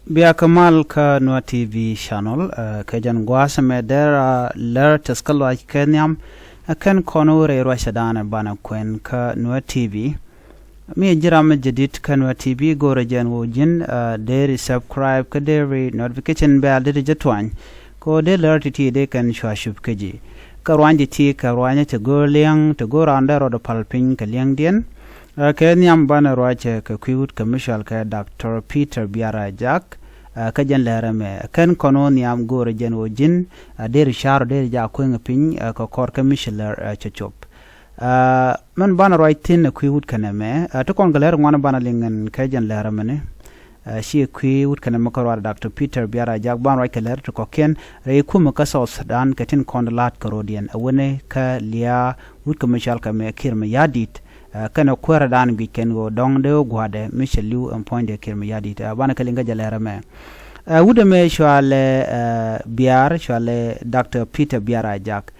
Bia Kamal ka Nuer TV channel ka jan gwasa me der ler taskalo kenyam kan kono re rashadana bana kwen ka Nuer TV mi jiram jadid ka Nuer TV go rejan wojin der subscribe ka der notification bell der jetwan ko der ler ti de kan shwashub kaji ka rwanje ti ka rwanya te go liang te go randa ro do palpin ka liang dien kenyam bana rwache ka kwiwut commercial ka Dr. Peter Biara Jack ka jan lerame kan kono niam gore jan wojin der sharo der ja kweng pin ka kor commissioner chachop man bana rwaitin kwiwut kaname to kon galer ngwana bana lingen ka jan lerame ne shi kwiwut kaname ko Dr. Peter Biara Jack ban rwai kaler to koken re kuma ka South Sudan katin kondalat karodian awene ka lia wut commercial ka me kirma yadit kana kwara dan weekend go dong de gwade Michel Liu en point de kirma yadi ta bana kalinga jalera me wude me shwale biar shwale Dr. Peter Biara Jack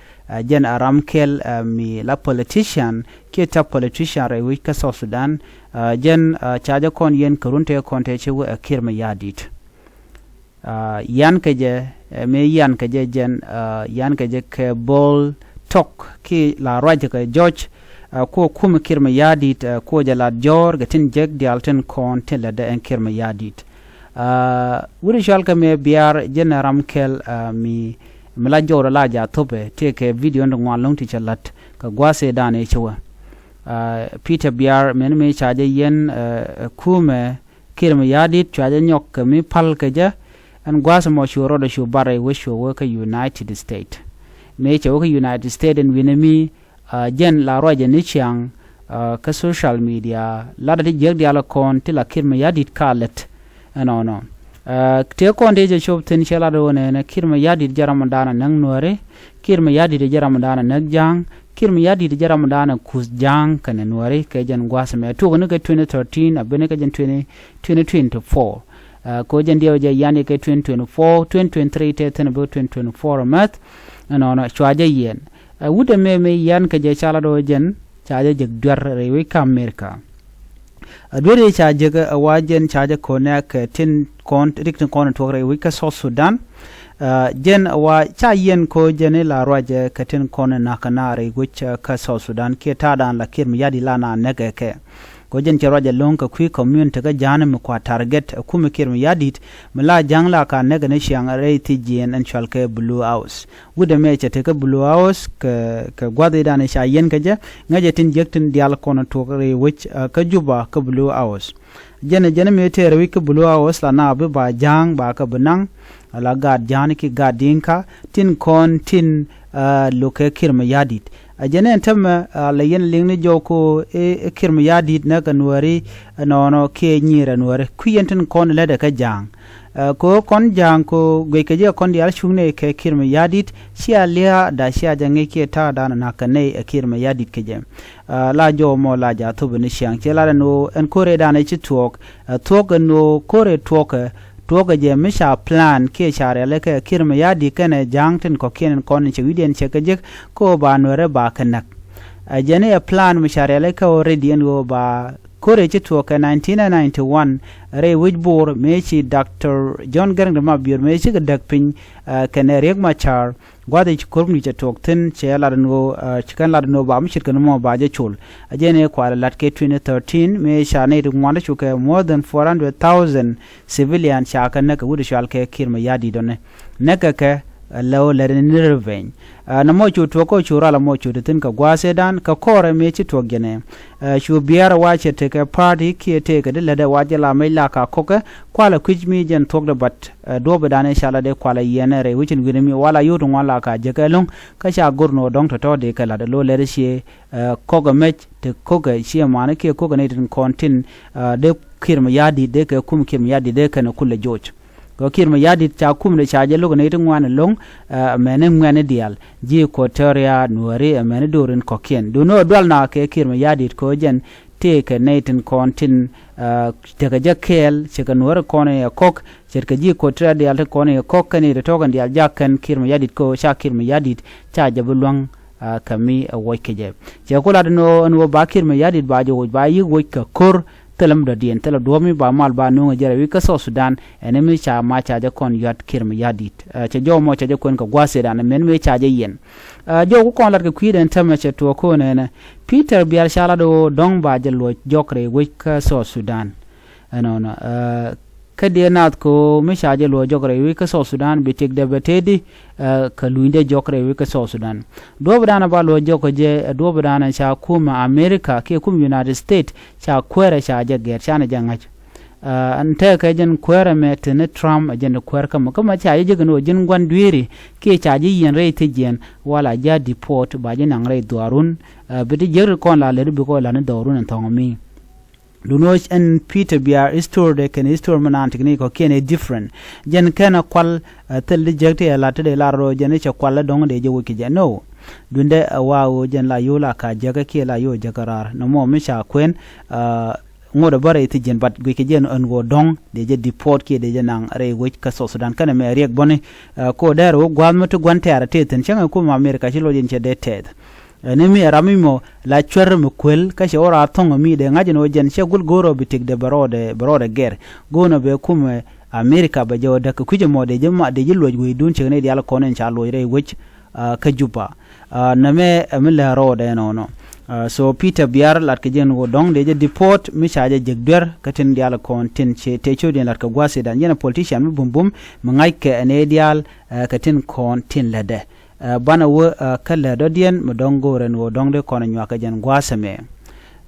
jen aramkel mi la politician ke ta politician re wika South Sudan jen chaja kon yen kurunte konte chewu kirma yadi yan keje me yan keje jen yan keje ke bol tok ki la raja ke George ko kuma kirma yadit ko jala jor gatin jeg dialten kon tela da en kirma yadit wuri shalka me biar jenaram kel mi mala jor la ja tobe take video ndo ngwalong ti chalat ka gwase dane chewa Peter biar men me chaje yen kuma kirma yadit chaje nyok mi pal ka ja an gwase mo shuro da shu bare wisho ka United States me chewa ka United States en winemi jen la roje ni chiang ka social media la da jeg diala kon ti la kirma yadit kalet no te kon de je shop tin chela do ne kirma yadit jaramandana nang nuare kirma yadit jaramandana nag jang kirma yadit jaramandana kus jang kan nuare ke jen gwasa me to ne ka 2013 abene ka jen 2024 ko jen dio je yani ke 2024 2023 te ten about 2024 mat no chwaje yen wude me yan ka je chala do jen chaje jeg dwar rewe ka America dwere chaje ga wajen chaje konak tin kon rikin kon to rewe ka South Sudan jen wa cha yen ko jen la roje ka tin kon na kanare which ka South Sudan ke ta dan la kirmi yadi lana nege ke ko jen che roje lonka kwi community ga janam ko target kuma kirmi yadit mala jangla ka nege ne shiang re ti jen en chalke blue house wude me che te ka blue house ka gwade dan sha yen ka je ngaje tin jektin dial kono to re which ka juba ka blue house jene me te re ka blue house la na ba jang ba ka benang la gad jan ki gadinka tin kon tin loke kirmi yadit ajene tam la yen lingni joko e kirma yadit na kanwari no ke nyira nware kuyenten kon leda ka jang ko kon jang ko gwe je kon dial shungne ke kirma yadit sia lia da sia jange ke ta dana na kane kirma yadit ke je la jo mo la ja to bni siang che la no en kore dana chi tok no kore tok toga je misha plan ke share le ke kirma yadi kane jangten ko kenen kon che widien che ke ko ba nore ba kanak ajene plan mishare le ka already en go ba kore che to ka 1991 re wijbor mechi Dr. John Garang ma biur mechi ga dakpin kane reg machar gwade ci korni che tokten che la no chikan la no ba mishir kan mo ba je chul ajene kwala lat ke 2013 me shane ru ngwanda chuke more than 400,000 civilian shaka na ka wudu shal ke kirma yadi donne naka ka law la nirvein na mo chu to ko chura la mo chu tin ka gwase dan ka kore me ci to gene shu biara wache te ka party ki te ka de la waje la mai la ka koka kwala kujmi jen tok da bat do ba dan insha Allah de kwala yenere wicin gine mi wala yoto wala ka je ka long ka sha gurno dong to de ka la de lo le shi koga mech te koga shi ma ke koga ne tin kontin de kirma yadi de ka kum kirma yadi de ka na kulle joj ko kirma yadi ta kum de chaje logo ne tin wana long mene ngene dial ji ko teria nuari mene dorin kokien do no dwal na ke kirma yadi ko jen te ka neitin kontin te ka jakel che ka nuar kone ya kok che ka ji ko teria dial kone ya kok kane de togan dial jakan kirma yadi ko sha kirma yadi cha jabulwang kami woikeje je ko la no ba kirma yadi ba jo ba yi woika kor telam da dien tela do mi ba mal ba no jere wi ka South Sudan ene mi cha ma cha ja kon yat kir mi yadit cha jo mo cha ja kon ka gwase da men me cha ja yen jo ko kon lat ka kwiden tama cha to ko ne Peter biar shala do dong ba je lo jokre wi ka South Sudan anona kadi naat ko mi cha ja lo jokre wi ka South Sudan bi tek de betedi ka luinde jokre wi ka South Sudan do bana ba lo joko je do bana cha kuma America ke kum United States cha kwere cha ja ger cha na jangach ante ka jen kwere met ne Trump jen kwere kama cha je gno jen gwan dwiri ke cha ji yen re te jen wala ja deport ba je nang re duarun bi de jer kon la le bi ko la ne dorun ntongomi Lunoch and Peter Biar istor de ken istor manan teknik ko ken different jen kana kwal tel jekte la te la ro jen che kwal dong de je wuki je no dunde waawo jen la yola ka jaga ke la yo jagarar no mo mi sha kwen ngoda bare ti jen bat gwe ke jen an go dong de je deport ke de je nang re wuki ka South Sudan kana me riek boni ko dero gwal mutu gwantara te ten changa ko America chi lo jen che de ted nemi ramimo la chwer mu kwel ka she ora tongo mi de ngajino jen she gul goro bitik de barode ger gono be kum America ba joda ka kuje mo de jema de jillo we dun che ne de ala konen cha lo re wich ka juba na me amila rode no so Peter Biar lat ka jen go dong de je deport mi cha je jegder ka tin de ala kon tin che te cho de lat ka gwase dan jena politician mi bum ngai ke ne dial ka tin kon tin lede bana wo kala dodien modongo ren wo dongde kono nywaka jen gwasame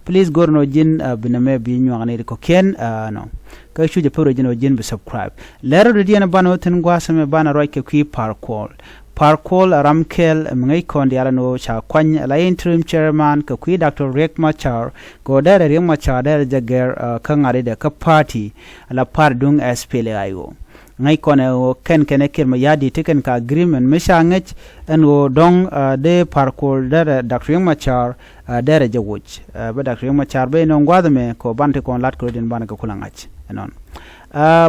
please gorno jin biname bi nywagane ko ken no ka chuje poro jin jin be subscribe lero dodien bana ten gwasame bana roike kwi parkol ramkel ngai kon diala no cha kwany la interim chairman ka kwi Dr. Riek Machar go dare Riek Machar dare jager ka ngare de ka party la pardung SPLA ayo ngai kone o ken kir ma yadi tiken ka agreement misha ngech en wo dong de parkol dare Dr. Riek Machar dare jawuj ba Dr. Riek Machar be non gwadame ko bante kon lat ko den ban ka kulangach non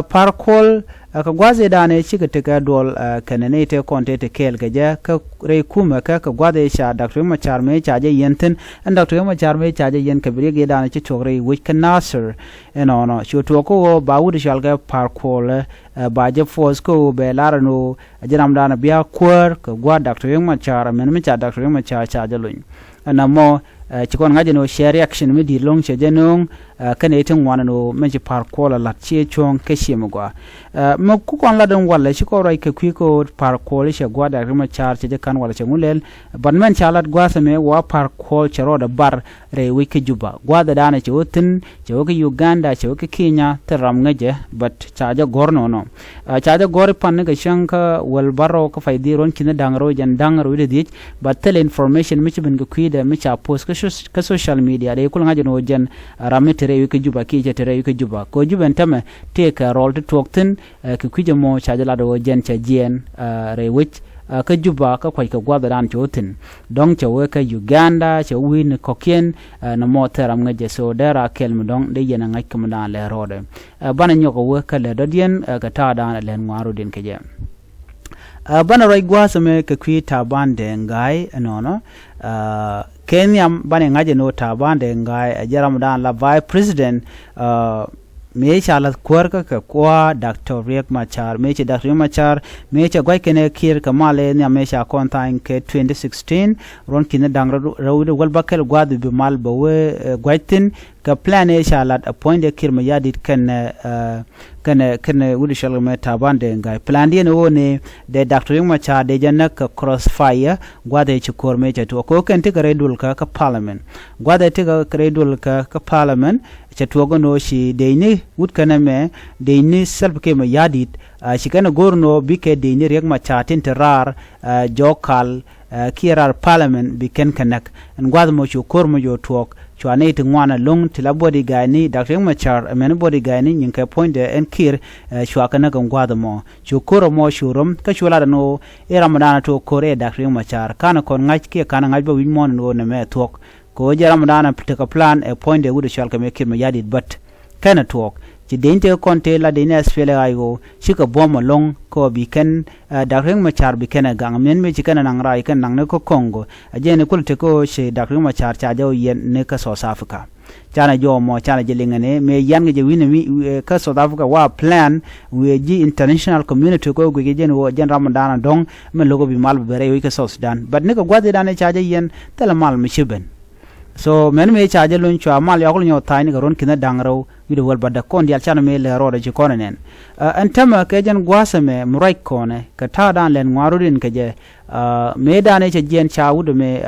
parkol ka gwaze dane chika tika dol kanene te konte te kel ka ja ka re kuma ka gwaze sha Dr. Machar me cha je yenten and Dr. Machar me cha je yen ka bire dane chi chogre which can nasser no shu to ko ba wud shal ga parkol ba je force ko be larano janam dana biya kwar ka gwa Dr. Machar men me cha Dr. Machar cha je luñ na mo chikon ngaje no share reaction mi di long che jenong kane tin wana no menji parkola la che chong ke shimo gwa mo ku kon la don wala chiko rai ke kwiko parkola she gwa da rima char che kan wala che ngulel ban men chalat gwa se me wa parkol che roda bar re wiki juba gwa da dana che wotin che woki Uganda che woki Kenya teram ngaje but chaja gorno no chaja gor pan ga shanka wal baro ka faidi ron kin dangro jan dangro de dit but tell information mi bin ga kwida mi cha post ka social media de kul ngaje no jen ramitere wiki juba ki je tere wiki juba ko juben tame take a role to talk tin ki kwije mo chaja la do jen cha jien re wich ka juba ka kwai ka gwada dan chotin dong chawe ka Uganda cha win kokien na mo teram ngaje so dera kelm dong de yena ngai kam dan le rode bana nyoko we ka le dodien ka ta dan le ngwaru din ke je bana roi gwasame ka kwi tabande ngai no Kenya bane ngaje no tabande ngai jaram dan la vice president me chalat kwarka ka kwa Dr. Riek Machar me che Dr. Machar me che gwai kene kir kamale ne me cha kontain ke 2016 ron kine dang rawde wal bakel gwadu bi mal ba we gwaitin ka plan e chalat appoint de kir ma yadit kan wudi shal me tabande ngai plan de no ne de Dr. Riek Machar de janna ka crossfire gwade che kor me che to ko kan te redul ka parliament gwade te ka redul ka parliament che togo no shi deini wut kana me deini self ke ma yadit shi kana gorno bike deini Riek Machar tin terar jokal kirar parliament biken kanak and gwad mo chu kor mo yo tok chwane te ngwana long tila body gani Dr. Riek Machar men body gani nyin ka point en kir chwa kana kan gwad mo chu kor mo shurum ka chula no era madana to kore Dr. Riek Machar kana kon ngach ke kana ngaj ba win mo no ne me tok ko jaram dana take a plan a point de would shall make him yadid but kana talk ci dente konte la dene SPLA ayo shika bom long ko bi ken Dr. Riek Machar bi ken gang men me ci kana nang rai kan nang ne ko Congo ajene kulte ko she Dr. Riek Machar cha jaw yen ne ka South Africa chana jo mo chana jelingane me yan ge win mi ka South Africa wa plan we ji international community ko ge jen wo jen Ramadan dong me logo bi mal bere wi ka South Sudan but ne ko gwade dane chaje yen tele mal mi shiben so men me chaje lon chwa mal yakul nyo tani ga ron kina dangro wido wal badda kon dial chana me le roda ji konen antama ke jen gwasa me murai kone ka ta dan len ngwarudin ke je me dane che jen chawudo me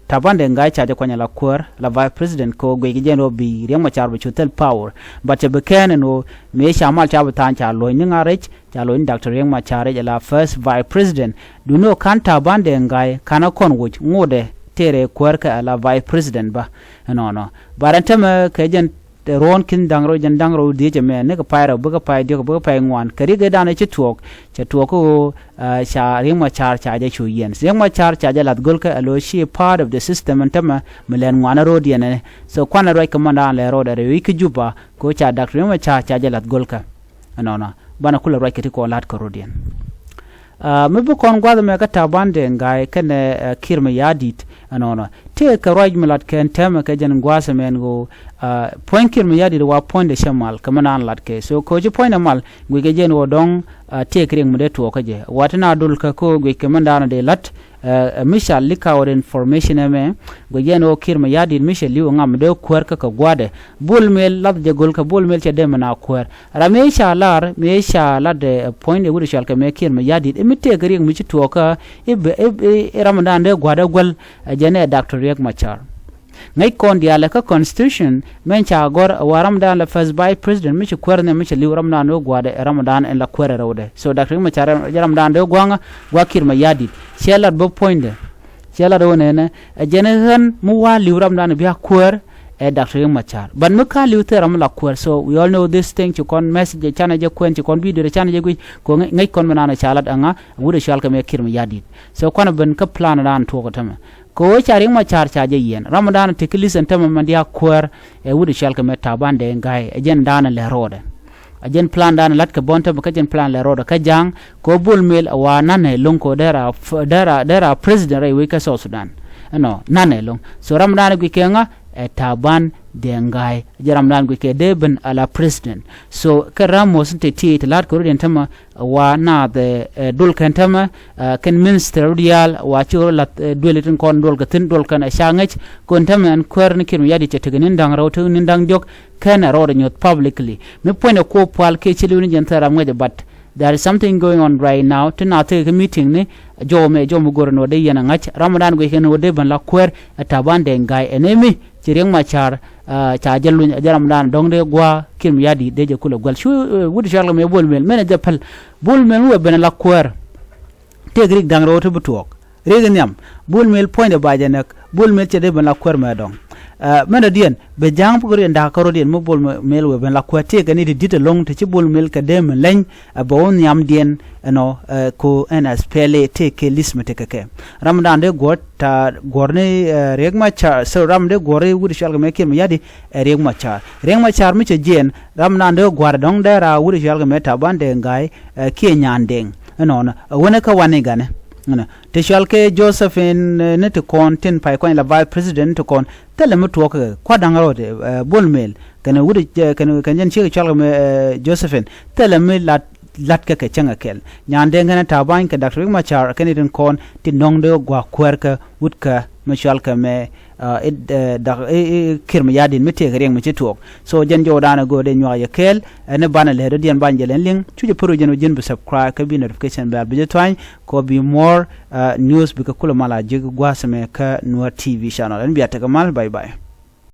tabande ngai chaje kwanya la kwar la vice president ko gwe jen obi rema charbu chutel power but be ken no me shamal chabu tan cha lo ni ngarech cha lo ni dr rema chare la first vice president do no kan tabande ngai kana kon wuch ngode tere kwarka la vice president ba no barantama ke jen ron kin dangro jan dangro de je me ne ka paira buga pai de buga pai ngwan kari ga dana chi tuok ko sha rima char cha je chu yen rima char cha je lat gol ka alo shi part of the system antama melen ngwana ro de ne so kwana ro komanda le ro de wi ki juba ko cha dak rima cha je lat gol ka no bana kula ro ki ko lat ko ro de me bu kon gwa me ka tabande ngai kene kirme yadit no te ka roj milat ken tema ka jan gwasa men go point kirme yadit wa point de shamal kamana lat ke so ko je point mal gwe ge jen wo dong te kring mu de to ka je watna dul ka ko gwe kamanda de lat misha lika or information me go jen o kirme yadit misha liwo ngam de kwer ka gwade bul mel lat de gol ka bul mel che de mana kwer ramesha lar mesha lat de point de wuri shal ka me kirme yadit mi te kring mi to ka ramadan de gwada gol jene dr riek machar ngai kon dia la ka constitution men cha gor waram dan la first by president mi kwerne mi li ramadan no gwada ramadan en la kwere rawde so dr riek machar ramadan de gwanga gwakir ma yadi shelat bo point shelat wona ne jene han mu wa li ramadan bi kwer dr riek machar ban mu ka li teram la kwer so we all know this thing to kon message chana je kwen to kon video chana je ko ngai kon manana chalat anga wude shal ka me kirma yadi so kon ban ka plan dan to ko tama ko charing ma char chaje yen ramadan tiklis entama mandia kwer wude shal ka me tabande ngai jen dana le rode ajen plan dan lat ka bonta ka jen plan le rode ka jang ko bul mel wa nane lonko dera president rai we ka South Sudan no nane long so ramadan gi kenga taban dengai jaram nan ke deben ala president so karamos te lat ko den tama wa na de dul kan tama ken minister dial wa churo lat duletin kon dol ka tin dol kan shangach kon tama an kwern kin yadi te tegin dang rawto nin dang jok kan ro nyot publicly me point ko pal ke chiluni jentara ngade but there is something going on right now tonight a meeting ne jo mu gorno de yana ngach ramadan go ken wode ban la kwer taban dengai enemy cireng machar cha jallu jaram dan dong de gwa kim yadi de je kula gwal shu wudi sharla me bol mel men japal bol mel we ben la kwer tegrik dang roto butok regen yam bol mel point de bajanak bol mel che de ben la kwer ma dong mena dien be jang pugor nda karo dien mo bol mel we ben la kwate gani de dite long te ci bol mel ka dem lañ bon yam dien no ko ns pele te ke lisme te ke ramadan de ta gorne regma cha so ram de gore wudi shalga me kem yadi regma char mi che jen ramadan de gwar dong de ra wudi shalga me ta bande ngai ke nyandeng no wona ka wane gane te shalke Josephine ne te kon tin pai ko la vice president to kon tele mu to ko dangaro de bolmel kana wudi kana kanjen chi shalga me Josephine tele me lat ka changa kel nyande ngana ta ban ka dr machar kan den kon tin nong de gwa kwerka wutka mashalka me kirma yadin mete gareng mete tok so jan jodana go de nyoya kel ne bana le de dian banjelen ling chuje pro jeno jin subscribe ka bi notification bell bi twany ko bi more news bi ka kula mala jig gwa same ka Nuer TV channel en biata ka mal bye bye